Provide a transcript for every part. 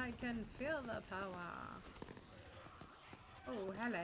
I can feel the power. Oh, hello.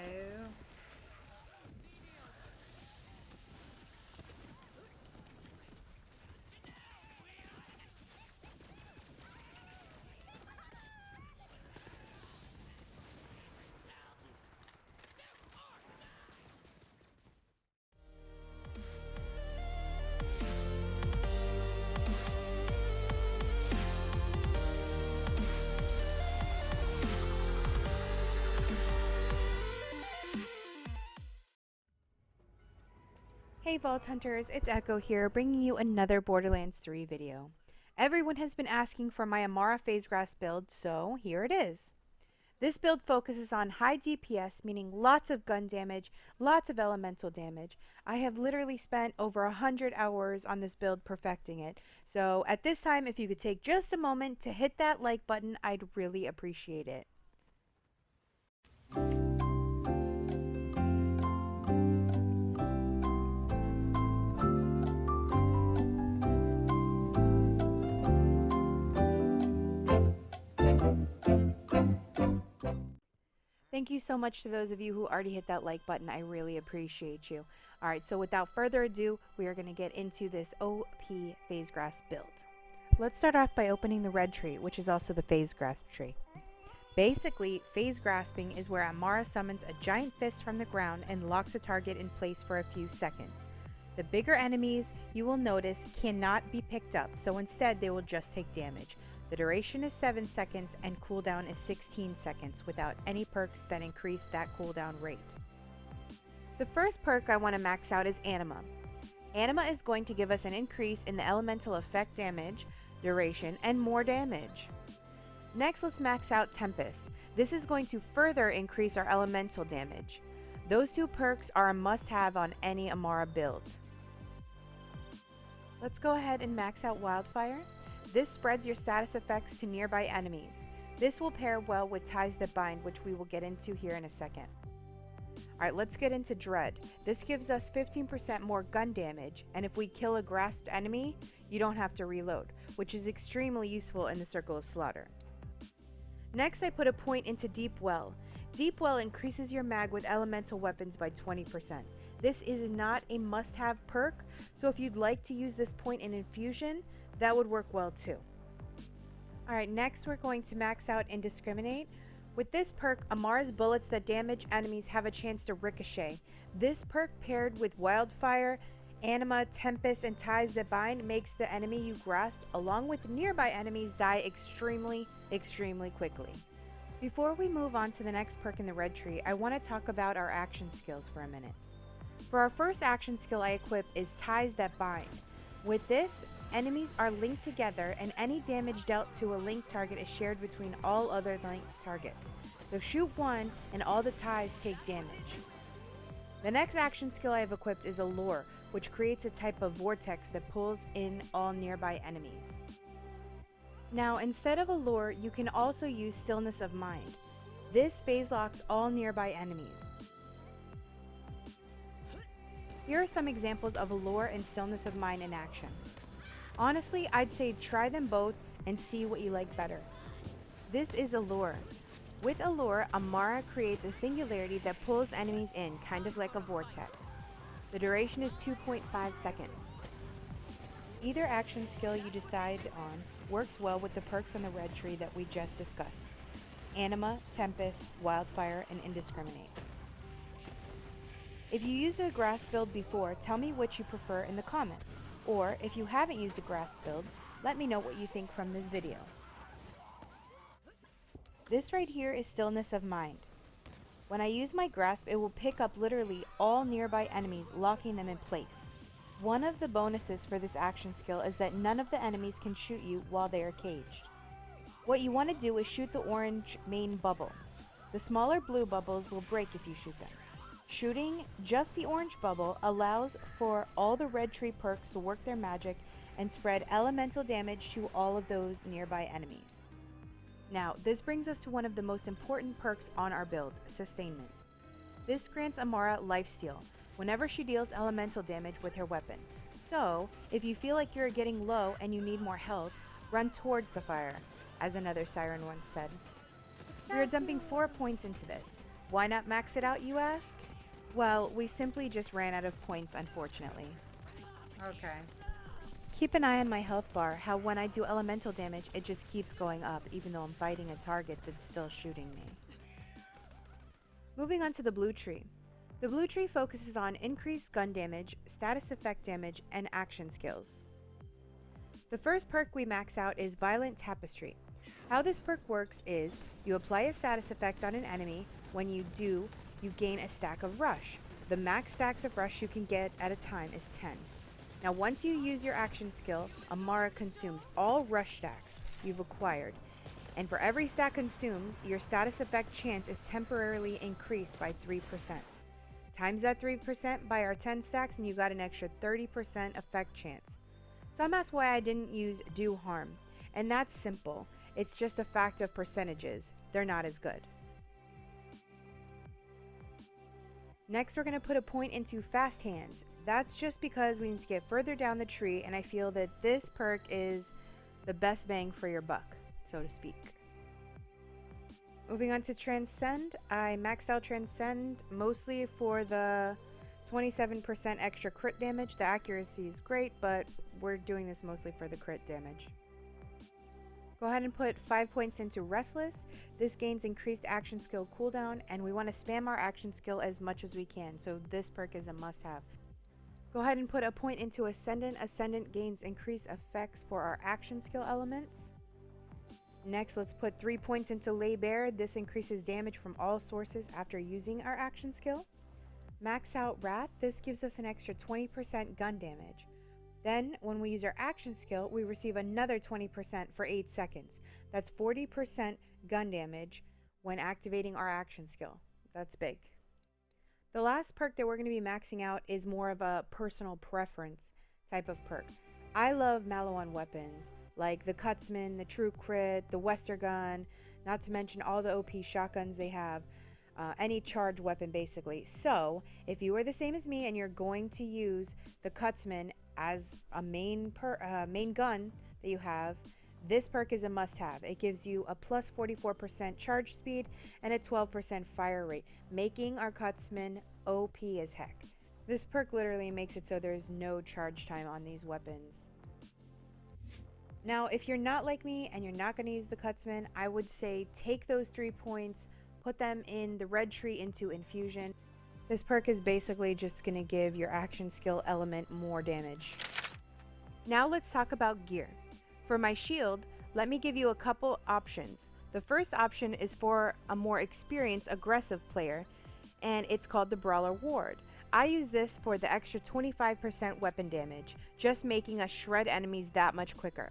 Hey Vault Hunters, it's Echo here, bringing you another Borderlands 3 video. Everyone has been asking for my Amara PhaseGrasp build, so here it is. This build focuses on high DPS, meaning lots of gun damage, lots of elemental damage. I have literally spent over 100 hours on this build perfecting it, so at this time if you could take just a moment to hit that like button, I'd really appreciate it. Thank you so much to those of you who already hit that like button. I really appreciate you. Alright, so without further ado, we are going to get into this OP PhaseGrasp build. Let's start off by opening the red tree, which is also the PhaseGrasp tree. Basically, phase grasping is where Amara summons a giant fist from the ground and locks a target in place for a few seconds. The bigger enemies, you will notice, cannot be picked up, so instead they will just take damage. The duration is 7 seconds and cooldown is 16 seconds without any perks that increase that cooldown rate. The first perk I want to max out is Anima. Anima is going to give us an increase in the elemental effect damage, duration, and more damage. Next, let's max out Tempest. This is going to further increase our elemental damage. Those two perks are a must-have on any Amara build. Let's go ahead and max out Wildfire. This spreads your status effects to nearby enemies. This will pair well with Ties That Bind, which we will get into here in a second. Alright, let's get into Dread. This gives us 15% more gun damage, and if we kill a grasped enemy, you don't have to reload, which is extremely useful in the Circle of Slaughter. Next, I put a point into Deep Well. Deep Well increases your mag with elemental weapons by 20%. This is not a must-have perk, so if you'd like to use this point in Infusion, that would work well too. Alright, next we're going to max out Indiscriminate. With this perk, Amara's bullets that damage enemies have a chance to ricochet. This perk paired with Wildfire, Anima, Tempest, and Ties That Bind makes the enemy you grasp, along with nearby enemies, die extremely quickly. Before we move on to the next perk in the red tree, I want to talk about our action skills for a minute. For our first action skill I equip is Ties That Bind. With this, enemies are linked together and any damage dealt to a linked target is shared between all other linked targets. So shoot one and all the ties take damage. The next action skill I have equipped is Allure, which creates a type of vortex that pulls in all nearby enemies. Now, instead of Allure, you can also use Stillness of Mind. This phase locks all nearby enemies. Here are some examples of Allure and Stillness of Mind in action. Honestly, I'd say try them both and see what you like better. This is Allure. With Allure, Amara creates a singularity that pulls enemies in, kind of like a vortex. The duration is 2.5 seconds. Either action skill you decide on works well with the perks on the red tree that we just discussed: Anima, Tempest, Wildfire, and Indiscriminate. If you used a grasp build before, tell me which you prefer in the comments. Or, if you haven't used a grasp build, let me know what you think from this video. This right here is Stillness of Mind. When I use my grasp, it will pick up literally all nearby enemies, locking them in place. One of the bonuses for this action skill is that none of the enemies can shoot you while they are caged. What you want to do is shoot the orange main bubble. The smaller blue bubbles will break if you shoot them. Shooting just the orange bubble allows for all the red tree perks to work their magic and spread elemental damage to all of those nearby enemies. Now, this brings us to one of the most important perks on our build, Sustainment. This grants Amara lifesteal whenever she deals elemental damage with her weapon. So, if you feel like you're getting low and you need more health, Run towards the fire, as another siren once said. We are dumping 4 points into this. Why not max it out, you ask? Well, we simply just ran out of points, unfortunately. Okay. Keep an eye on my health bar, how when I do elemental damage, it just keeps going up, even though I'm fighting a target that's still shooting me. Moving on to the blue tree. The blue tree focuses on increased gun damage, status effect damage, and action skills. The first perk we max out is Violent Tapestry. How this perk works is, you apply a status effect on an enemy. When you do, you gain a stack of rush. The max stacks of rush you can get at a time is 10. Now once you use your action skill, Amara consumes all rush stacks you've acquired. And for every stack consumed, your status effect chance is temporarily increased by 3%. Times that 3% by our 10 stacks and you got an extra 30% effect chance. Some ask why I didn't use do harm, and that's simple. It's just a fact of percentages. They're not as good. Next, we're going to put a point into Fast Hands. That's just because we need to get further down the tree, and I feel that this perk is the best bang for your buck, so to speak. Moving on to Transcend, I maxed out Transcend mostly for the 27% extra crit damage. The accuracy is great, but we're doing this mostly for the crit damage. Go ahead and put 5 points into Restless. This gains increased action skill cooldown, and we want to spam our action skill as much as we can, so this perk is a must-have. Go ahead and put a point into Ascendant. Ascendant gains increased effects for our action skill elements. Next, let's put 3 points into Lay Bare. This increases damage from all sources after using our action skill. Max out Wrath. This gives us an extra 20% gun damage. Then, when we use our action skill, we receive another 20% for 8 seconds. That's 40% gun damage when activating our action skill. That's big. The last perk that we're going to be maxing out is more of a personal preference type of perk. I love Maliwan weapons, like the Cutsman, the True Crit, the Wester Gun, not to mention all the OP shotguns they have. Any charge weapon basically. So if you are the same as me and you're going to use the Cutsman as a main gun that you have, this perk is a must-have. It gives you a plus 44% charge speed and a 12% fire rate, making our Cutsman OP as heck. This perk literally makes it so there's no charge time on these weapons. Now, if you're not like me and you're not going to use the Cutsman, I would say take those 3 points, put them in the red tree into Infusion. This perk is basically just going to give your action skill element more damage. Now let's talk about gear. For my shield, let me give you a couple options. The first option is for a more experienced, aggressive player, and it's called the Brawler Ward. I use this for the extra 25% weapon damage, just making us shred enemies that much quicker.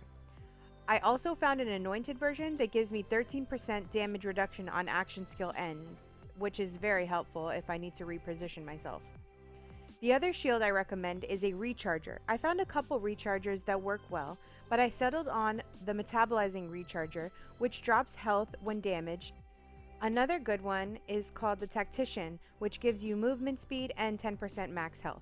I also found an anointed version that gives me 13% damage reduction on action skill end, which is very helpful if I need to reposition myself. The other shield I recommend is a recharger. I found a couple rechargers that work well, but I settled on the metabolizing recharger, which drops health when damaged. Another good one is called the Tactician, which gives you movement speed and 10% max health.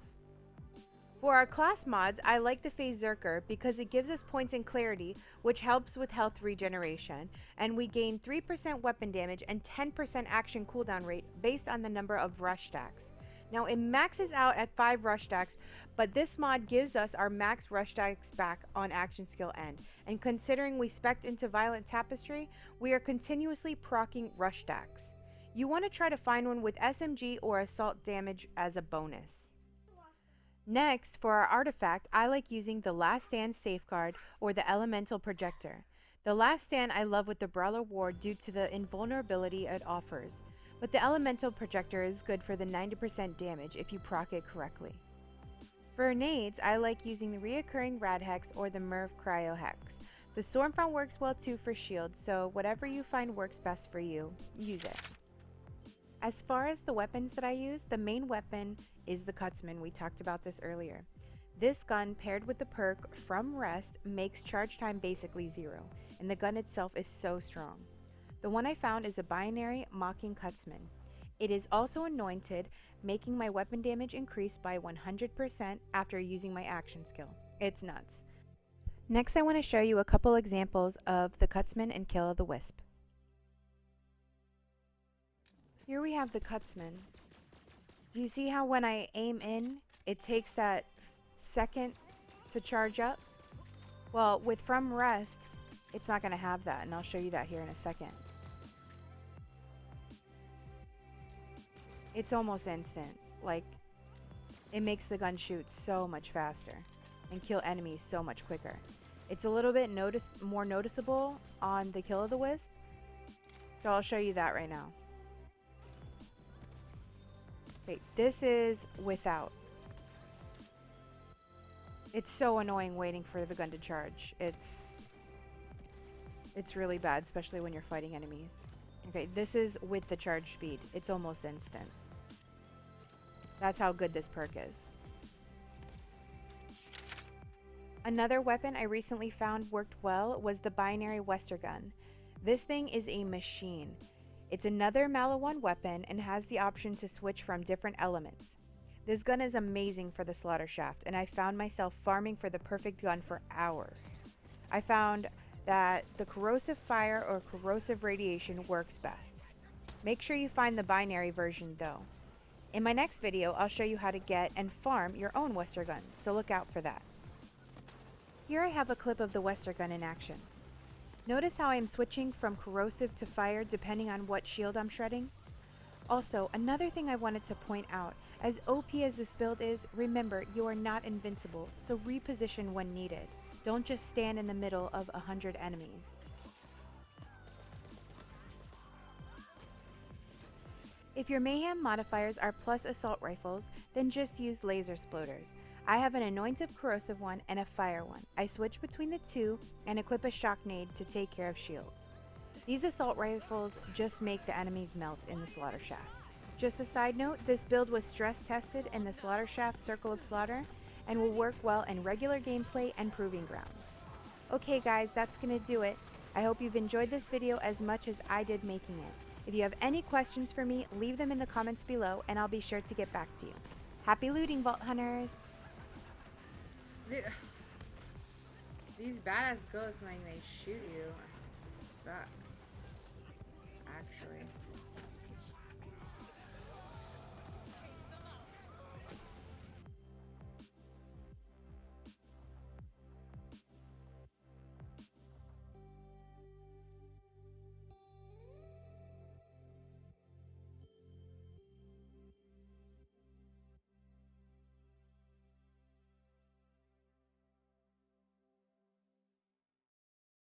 For our class mods, I like the PhaseGrasp because it gives us points and clarity, which helps with health regeneration, and we gain 3% weapon damage and 10% action cooldown rate based on the number of rush stacks. Now it maxes out at 5 rush stacks, but this mod gives us our max rush stacks back on action skill end, and considering we spec'd into Violent Tapestry, we are continuously proccing rush stacks. You want to try to find one with SMG or assault damage as a bonus. Next, for our artifact, I like using the Last Stand Safeguard or the Elemental Projector. The Last Stand I love with the Brawler Ward due to the invulnerability it offers, but the Elemental Projector is good for the 90% damage if you proc it correctly. For nades, I like using the Reoccurring Rad Hex or the Merv Cryo Hex. The Stormfront works well too for shield, so whatever you find works best for you, use it. As far as the weapons that I use, the main weapon is the Cutsman. We talked about this earlier. This gun paired with the perk From Rest makes charge time basically 0, and the gun itself is so strong. The one I found is a binary Mocking Cutsman. It is also anointed, making my weapon damage increase by 100% after using my action skill. It's nuts. Next, I want to show you a couple examples of the Cutsman and Kill of the Wisp. Here we have the Cutsman. Do you see how when I aim in, it takes that second to charge up? Well, with From Rest, it's not going to have that, and I'll show you that here in a second. It's almost instant. Like, it makes the gun shoot so much faster and kill enemies so much quicker. It's a little bit more noticeable on the Kill of the Wisp, so I'll show you that right now. Okay, this is without. It's so annoying waiting for the gun to charge. It's really bad, especially when you're fighting enemies. Okay, this is with the charge speed. It's almost instant. That's how good this perk is. Another weapon I recently found worked well was the binary Wester gun. This thing is a machine. It's another Malawan weapon and has the option to switch from different elements. This gun is amazing for the slaughter shaft, and I found myself farming for the perfect gun for hours. I found that the corrosive fire or corrosive radiation works best. Make sure you find the binary version though. In my next video, I'll show you how to get and farm your own Wester gun, so look out for that. Here I have a clip of the Wester gun in action. Notice how I'm switching from corrosive to fire depending on what shield I'm shredding? Also, another thing I wanted to point out, as OP as this build is, remember you are not invincible, so reposition when needed. Don't just stand in the middle of 100 enemies. If your mayhem modifiers are plus assault rifles, then just use laser sploders. I have an anointed corrosive one and a fire one. I switch between the two and equip a shock nade to take care of shields. These assault rifles just make the enemies melt in the slaughter shaft. Just a side note, this build was stress tested in the slaughter shaft Circle of Slaughter and will work well in regular gameplay and proving grounds. Okay guys, that's gonna do it. I hope you've enjoyed this video as much as I did making it. If you have any questions for me, leave them in the comments below and I'll be sure to get back to you. Happy looting, Vault Hunters! These badass ghosts, like, they shoot you. Sucks. Actually.